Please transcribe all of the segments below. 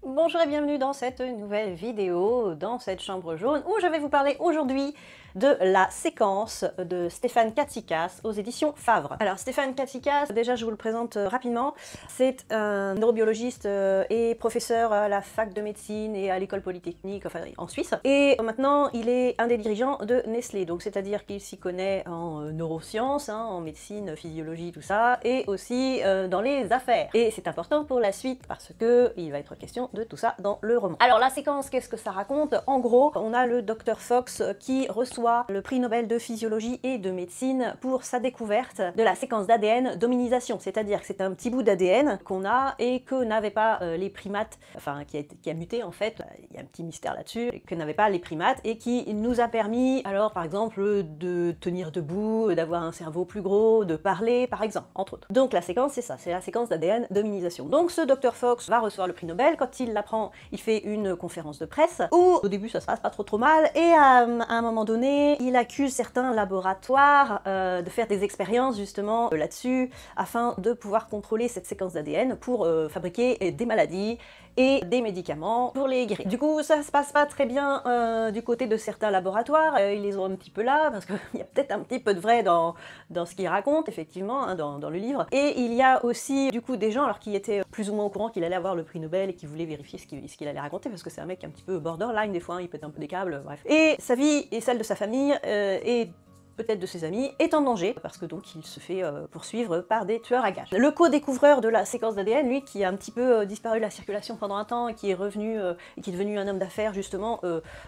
Bonjour et bienvenue dans cette nouvelle vidéo, dans cette chambre jaune, où je vais vous parler aujourd'hui de la séquence de Stéphane Katsikas aux éditions Favre. Alors Stéphane Katsikas, déjà je vous le présente rapidement, c'est un neurobiologiste et professeur à la fac de médecine et à l'école polytechnique, enfin en Suisse. Et maintenant il est un des dirigeants de Nestlé, donc c'est-à-dire qu'il s'y connaît en neurosciences, en médecine, physiologie, tout ça, et aussi dans les affaires. Et c'est important pour la suite parce que il va être question de tout ça dans le roman. Alors la séquence, qu'est-ce que ça raconte? En gros, on a le Dr Fox qui reçoit le prix Nobel de physiologie et de médecine pour sa découverte de la séquence d'ADN d'hominisation, c'est-à-dire que c'est un petit bout d'ADN qu'on a et que n'avaient pas les primates, enfin qui a muté en fait, il y a un petit mystère là-dessus, que n'avaient pas les primates et qui nous a permis alors par exemple de tenir debout, d'avoir un cerveau plus gros, de parler par exemple, entre autres. Donc la séquence c'est ça, c'est la séquence d'ADN d'hominisation. Donc ce Dr Fox va recevoir le prix Nobel, quand il l'apprend, il fait une conférence de presse où au début ça se passe pas trop mal et à un moment donné il accuse certains laboratoires de faire des expériences justement là-dessus afin de pouvoir contrôler cette séquence d'ADN pour fabriquer des maladies et des médicaments pour les guérir. Du coup, ça se passe pas très bien du côté de certains laboratoires, ils les ont un petit peu là, parce qu'il y a peut-être un petit peu de vrai dans ce qu'ils racontent, effectivement, hein, dans le livre. Et il y a aussi, du coup, des gens alors qui étaient plus ou moins au courant qu'il allait avoir le prix Nobel et qui voulaient vérifier ce qu'il allait raconter, parce que c'est un mec un petit peu borderline, des fois, hein, il pète un peu des câbles, bref. Et sa vie et celle de sa famille est peut-être de ses amis, est en danger, parce que donc il se fait poursuivre par des tueurs à gages. Le co-découvreur de la séquence d'ADN, lui, qui a un petit peu disparu de la circulation pendant un temps, et qui est revenu, et qui est devenu un homme d'affaires justement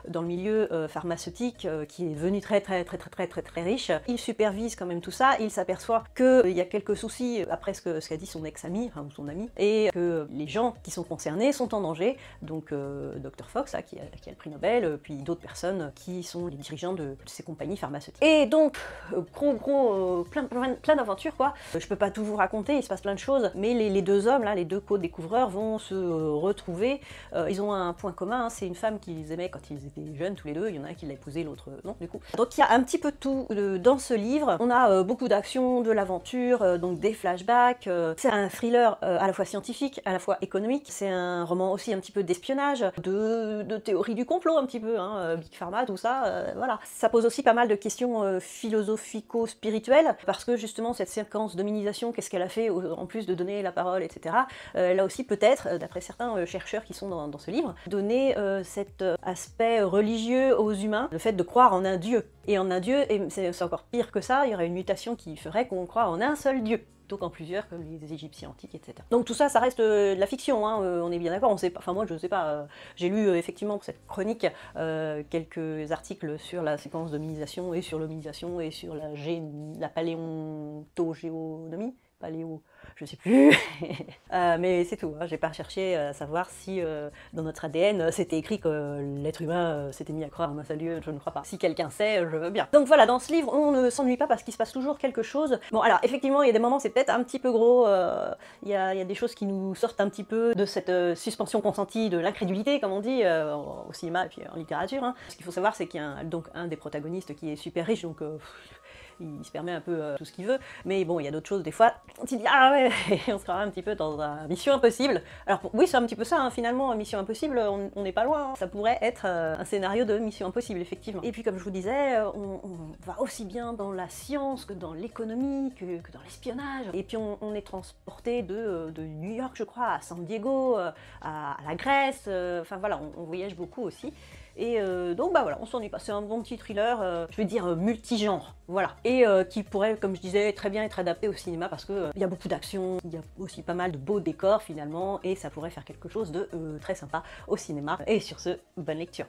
dans le milieu pharmaceutique, qui est devenu très riche, il supervise quand même tout ça, il s'aperçoit qu'il y a quelques soucis après ce qu'a dit son ex-ami, enfin, ou son ami, et que les gens qui sont concernés sont en danger, donc Dr Fox, là, qui a le prix Nobel, puis d'autres personnes qui sont les dirigeants de ces compagnies pharmaceutiques. Et donc, plein d'aventures quoi. Je peux pas tout vous raconter, il se passe plein de choses, mais les deux hommes, là, les deux co-découvreurs vont se retrouver. Ils ont un point commun, hein, c'est une femme qu'ils aimaient quand ils étaient jeunes tous les deux, il y en a un qui l'a épousé, l'autre non, du coup. Donc il y a un petit peu de tout dans ce livre. On a beaucoup d'action, de l'aventure, donc des flashbacks. C'est un thriller à la fois scientifique, à la fois économique. C'est un roman aussi un petit peu d'espionnage, de théorie du complot un petit peu, hein, Big Pharma, tout ça, voilà. Ça pose aussi pas mal de questions philosophico-spirituelle, parce que justement cette séquence d'hominisation, qu'est-ce qu'elle a fait en plus de donner la parole, etc. Elle a aussi peut-être, d'après certains chercheurs qui sont dans ce livre, donné cet aspect religieux aux humains, le fait de croire en un dieu. Et en un dieu, et c'est encore pire que ça, il y aurait une mutation qui ferait qu'on croit en un seul dieu, plutôt qu'en plusieurs comme les Égyptiens antiques, etc. Donc tout ça, ça reste de la fiction, hein, on est bien d'accord, on sait pas, enfin moi je sais pas, j'ai lu effectivement pour cette chronique quelques articles sur la séquence d'hominisation et sur l'hominisation et sur la paléontogéonomie, je sais plus, mais c'est tout, hein. J'ai pas cherché à savoir si dans notre ADN c'était écrit que l'être humain s'était mis à croire en un seul dieu, je ne crois pas. Si quelqu'un sait, je veux bien. Donc voilà, dans ce livre, on ne s'ennuie pas parce qu'il se passe toujours quelque chose. Bon alors, effectivement, il y a des moments, c'est peut-être un petit peu gros, il y a des choses qui nous sortent un petit peu de cette suspension consentie de l'incrédulité, comme on dit, au cinéma et puis en littérature, hein. Ce qu'il faut savoir, c'est qu'il y a donc un des protagonistes qui est super riche, donc il se permet un peu tout ce qu'il veut, mais bon, il y a d'autres choses, des fois, on se dit, ah ouais, on se croirait un petit peu dans un Mission Impossible. Alors oui, c'est un petit peu ça, hein, finalement, Mission Impossible, on n'est pas loin, hein. Ça pourrait être un scénario de Mission Impossible, effectivement. Et puis, comme je vous disais, on va aussi bien dans la science que dans l'économie, que dans l'espionnage. Et puis, on est transporté de New York, je crois, à San Diego, à la Grèce, enfin voilà, on voyage beaucoup aussi. Et donc bah voilà, on s'ennuie pas, c'est un bon petit thriller, je vais dire multigenre, voilà. Et qui pourrait, comme je disais, très bien être adapté au cinéma parce que il y a beaucoup d'action, il y a aussi pas mal de beaux décors finalement, et ça pourrait faire quelque chose de très sympa au cinéma. Et sur ce, bonne lecture.